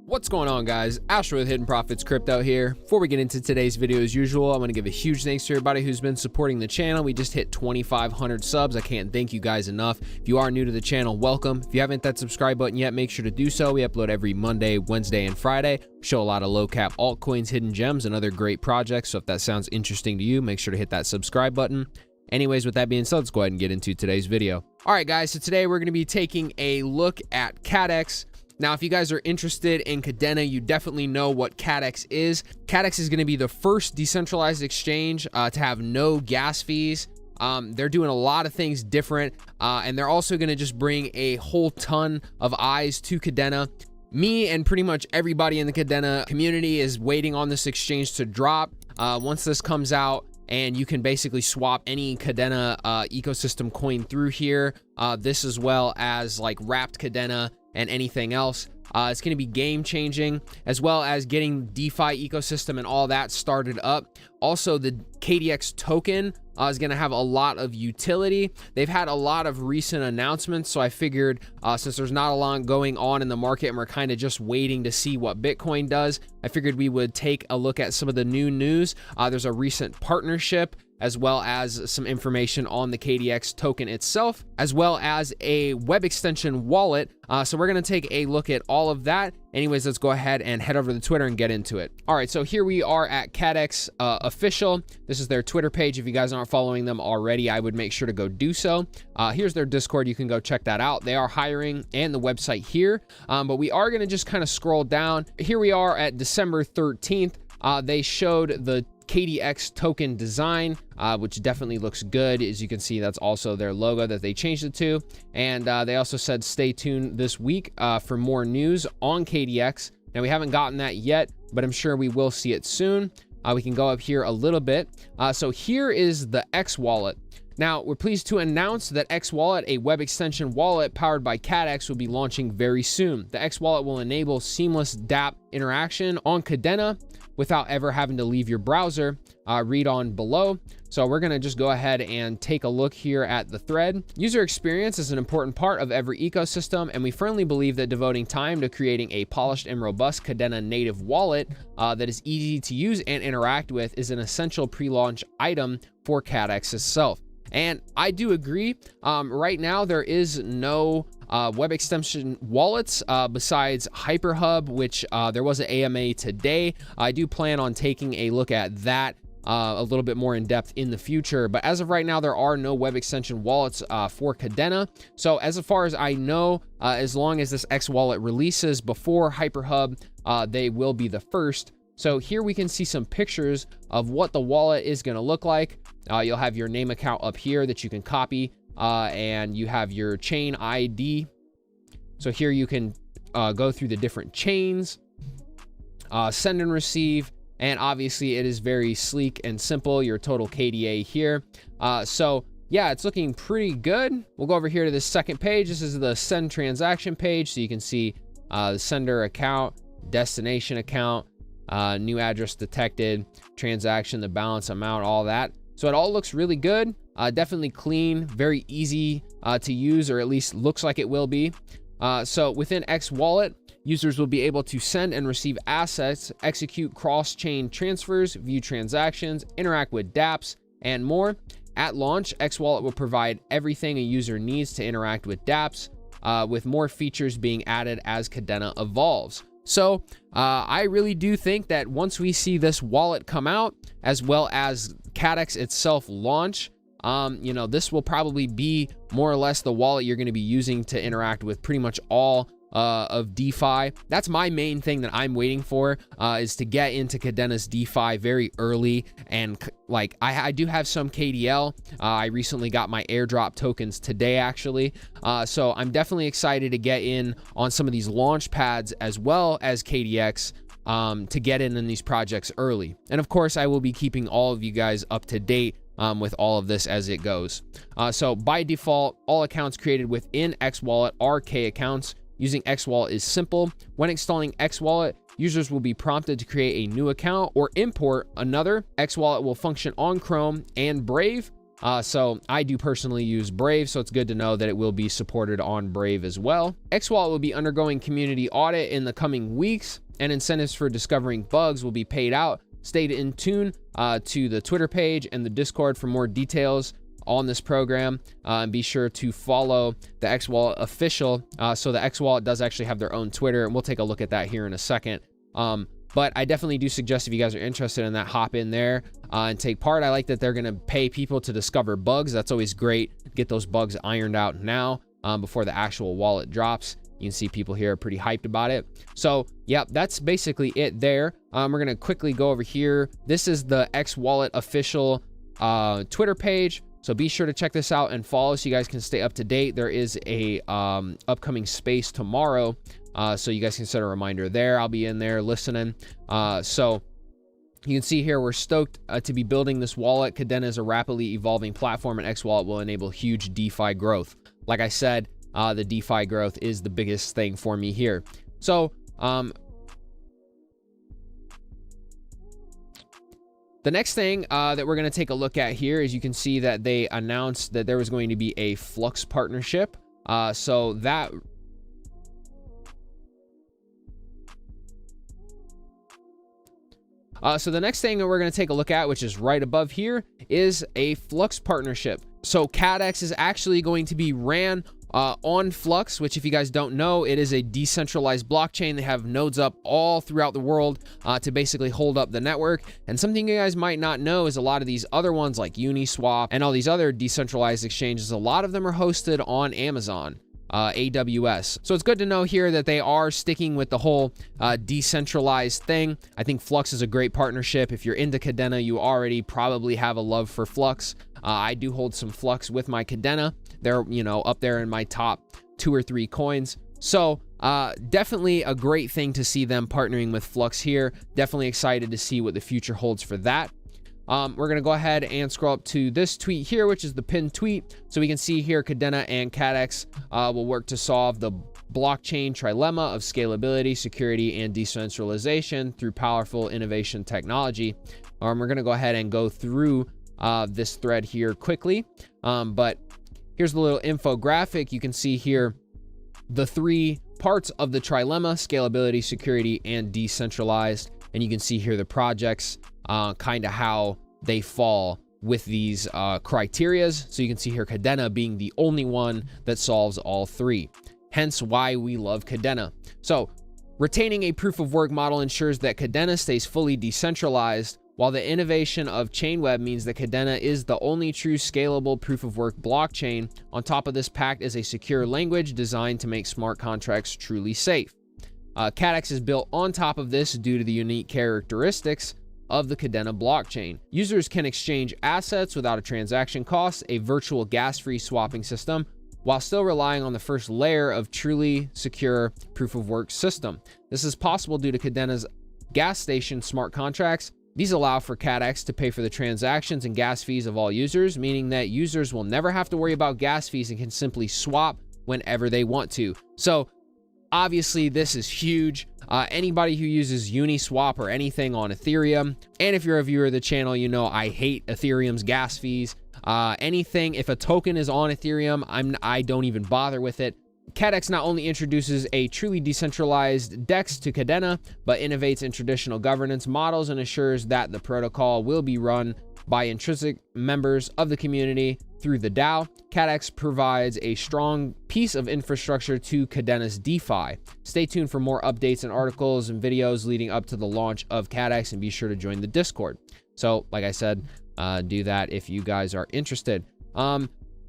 What's going on, guys? Astro with Hidden Profits Crypto here. Before we get into today's video, as usual, I'm going to give a huge thanks to everybody who's been supporting the channel. We just hit 2,500 subs. I can't thank you guys enough. If you are new to the channel, welcome. If you haven't hit that subscribe button yet, make sure to do so. We upload every Monday, Wednesday, and Friday. Show a lot of low cap altcoins, hidden gems, and other great projects. So if that sounds interesting to you, make sure to hit that subscribe button. Anyways, with that being said, let's go ahead and get into today's video. All right, guys, so today we're going to be taking a look at Cadex. Now, if you guys are interested in Kadena, you definitely know what Cadex is. Cadex is going to be the first decentralized exchange to have no gas fees. They're doing a lot of things different, and they're also going to just bring a whole ton of eyes to Kadena. Me and pretty much everybody in the Kadena community is waiting on this exchange to drop. Once this comes out, and you can basically swap any Kadena ecosystem coin through here, this as well as like wrapped Kadena and anything else. It's going to be game changing, as well as getting DeFi ecosystem and all that started up. Also, the KDX token is going to have a lot of utility. They've had a lot of recent announcements, so I figured since there's not a lot going on in the market and we're kind of just waiting to see what Bitcoin does, I figured we would take a look at some of the new news. There's a recent partnership, as well as some information on the KDX token itself, as well as a web extension wallet. So we're going to take a look at all of that. Anyways, let's go ahead and head over to Twitter and get into it. All right, so here we are at Cadex official. This is their Twitter page. If you guys aren't following them already, I would make sure to go do so. Here's their Discord. You can go check that out. They are hiring, and the website here. But we are going to just kind of scroll down. Here we are at December 13th. They showed the KDX token design, which definitely looks good. As you can see, that's also their logo that they changed it to. And they also said stay tuned this week for more news on KDX. Now, we haven't gotten that yet, but I'm sure we will see it soon. We can go up here a little bit. So here is the X wallet. Now, we're pleased to announce that X Wallet, a web extension wallet powered by Cadex, will be launching very soon. The X Wallet will enable seamless dApp interaction on Kadena without ever having to leave your browser. Read on below. So we're going to just go ahead and take a look here at the thread. User experience is an important part of every ecosystem, and we firmly believe that devoting time to creating a polished and robust Kadena native wallet that is easy to use and interact with is an essential pre-launch item for Cadex itself. And I do agree. Right now, there is no web extension wallets besides HyperHub, which there was an AMA today. I do plan on taking a look at that a little bit more in depth in the future. But as of right now, there are no web extension wallets for Kadena. So as far as I know, as long as this X wallet releases before HyperHub, they will be the first. So here we can see some pictures of what the wallet is going to look like. You'll have your name account up here that you can copy, and you have your chain ID. So here you can go through the different chains, send and receive, and obviously it is very sleek and simple, your total KDA here. So yeah, it's looking pretty good. We'll go over here to the second page. This is the send transaction page, so you can see the sender account, destination account, new address detected, transaction, the balance amount, all that. So it all looks really good, definitely clean, very easy to use, or at least looks like it will be. So within X Wallet, users will be able to send and receive assets, execute cross-chain transfers, view transactions, interact with dApps, and more. At launch, X Wallet will provide everything a user needs to interact with dApps, with more features being added as Kadena evolves. So I really do think that once we see this wallet come out, as well as Cadex itself launch, this will probably be more or less the wallet you're going to be using to interact with pretty much all of DeFi. That's my main thing that I'm waiting for, is to get into Kadena's DeFi very early. And like I do have some KDL. I recently got my airdrop tokens today, actually. So I'm definitely excited to get in on some of these launch pads as well as KDX, to get in these projects early. And of course, I will be keeping all of you guys up to date with all of this as it goes. So by default, all accounts created within X Wallet are K accounts. Using X Wallet is simple. When installing X Wallet, users will be prompted to create a new account or import another. X Wallet will function on Chrome and Brave. So I do personally use Brave, so it's good to know that it will be supported on Brave as well. X Wallet will be undergoing community audit in the coming weeks, and incentives for discovering bugs will be paid out. Stay in tune to the Twitter page and the Discord for more details on this program, and be sure to follow the X Wallet official. So the X Wallet does actually have their own Twitter, and we'll take a look at that here in a second. But I definitely do suggest if you guys are interested in that, hop in there and take part. I like that they're going to pay people to discover bugs. That's always great. Get those bugs ironed out now before the actual wallet drops. You can see people here are pretty hyped about it. So yeah, that's basically it there. We're going to quickly go over here. This is the X Wallet official Twitter page. So be sure to check this out and follow so you guys can stay up to date. There is a upcoming space tomorrow. So you guys can set a reminder there. I'll be in there listening. So you can see here, we're stoked to be building this wallet. Kadena is a rapidly evolving platform, and X Wallet will enable huge DeFi growth. Like I said, the DeFi growth is the biggest thing for me here. So the next thing that we're going to take a look at here is you can see that they announced that there was going to be a Flux partnership. So the next thing that we're going to take a look at, which is right above here, is a Flux partnership. So Cadex is actually going to be ran on Flux, which, if you guys don't know, it is a decentralized blockchain. They have nodes up all throughout the world to basically hold up the network. And something you guys might not know is a lot of these other ones like Uniswap and all these other decentralized exchanges, a lot of them are hosted on Amazon. AWS. So it's good to know here that they are sticking with the whole decentralized thing. I think Flux is a great partnership. If you're into Kadena, you already probably have a love for Flux. I do hold some Flux with my Kadena. They're, you know, up there in my top 2 or 3 coins. So definitely a great thing to see them partnering with Flux here. Definitely excited to see what the future holds for that. We're going to go ahead and scroll up to this tweet here, which is the pinned tweet. So we can see here Kadena and Cadex will work to solve the blockchain trilemma of scalability, security, and decentralization through powerful innovation technology. We're going to go ahead and go through this thread here quickly. But here's the little infographic. You can see here the 3 parts of the trilemma: scalability, security, and decentralized. And you can see here the projects, kind of how they fall with these criterias. So you can see here Kadena being the only one that solves all 3. Hence why we love Kadena. So retaining a proof of work model ensures that Kadena stays fully decentralized, while the innovation of Chainweb means that Kadena is the only true scalable proof of work blockchain. On top of this, packed is a secure language designed to make smart contracts truly safe. Cadex is built on top of this due to the unique characteristics of the Kadena blockchain. Users can exchange assets without a transaction cost, a virtual gas-free swapping system, while still relying on the first layer of truly secure proof-of-work system. This is possible due to Kadena's gas station smart contracts. These allow for Cadex to pay for the transactions and gas fees of all users, meaning that users will never have to worry about gas fees and can simply swap whenever they want to. So obviously, this is huge. Anybody who uses Uniswap or anything on Ethereum, and if you're a viewer of the channel, you know I hate Ethereum's gas fees. Anything, if a token is on Ethereum, I don't even bother with it. Cadex not only introduces a truly decentralized DEX to Kadena, but innovates in traditional governance models and assures that the protocol will be run by intrinsic members of the community through the DAO. Cadex provides a strong piece of infrastructure to Kadena's DeFi. Stay tuned for more updates and articles and videos leading up to the launch of Cadex, and be sure to join the Discord. So, like I said, do that if you guys are interested.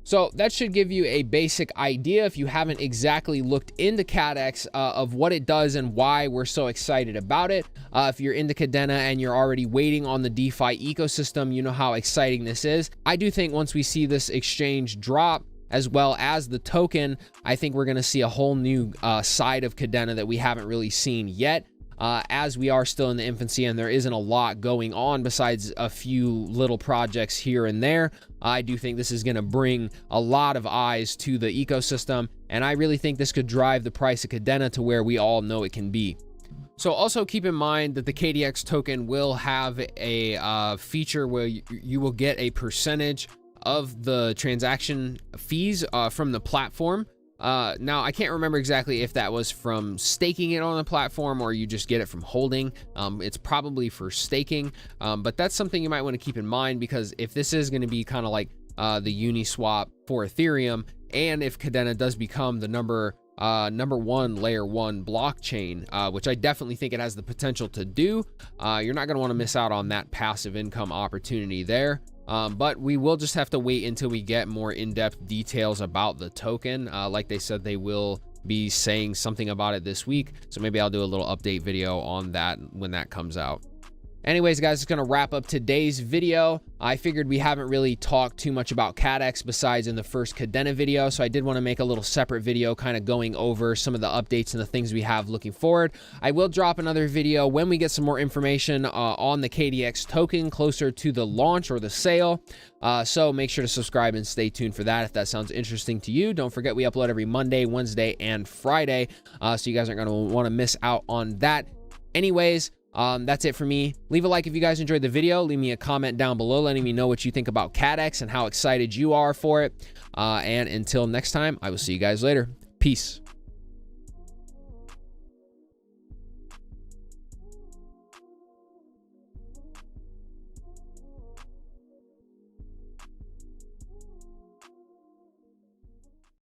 So that should give you a basic idea, if you haven't exactly looked into Cadex, of what it does and why we're so excited about it. If you're into Kadena and you're already waiting on the DeFi ecosystem, you know how exciting this is. I do think once we see this exchange drop, as well as the token, I think we're going to see a whole new side of Kadena that we haven't really seen yet. As we are still in the infancy and there isn't a lot going on besides a few little projects here and there, I do think this is going to bring a lot of eyes to the ecosystem, and I really think this could drive the price of Kadena to where we all know it can be. So also keep in mind that the KDX token will have a feature where you will get a percentage of the transaction fees from the platform. Now I can't remember exactly if that was from staking it on the platform or you just get it from holding. It's probably for staking, but that's something you might want to keep in mind, because if this is going to be kind of like the Uniswap for Ethereum, and if Kadena does become the number one layer 1 blockchain, which I definitely think it has the potential to do, you're not going to want to miss out on that passive income opportunity there. But we will just have to wait until we get more in-depth details about the token. Like they said, they will be saying something about it this week, so maybe I'll do a little update video on that when that comes out. Anyways, guys, it's going to wrap up today's video. I figured we haven't really talked too much about Cadex besides in the first Kadena video, so I did want to make a little separate video kind of going over some of the updates and the things we have looking forward. I will drop another video when we get some more information on the KDX token closer to the launch or the sale. So make sure to subscribe and stay tuned for that if that sounds interesting to you. Don't forget we upload every Monday, Wednesday, and Friday, so you guys aren't going to want to miss out on that. Anyways, that's it for me. Leave a like if you guys enjoyed the video. Leave me a comment down below letting me know what you think about Cadex and how excited you are for it. And until next time, I will see you guys later. Peace.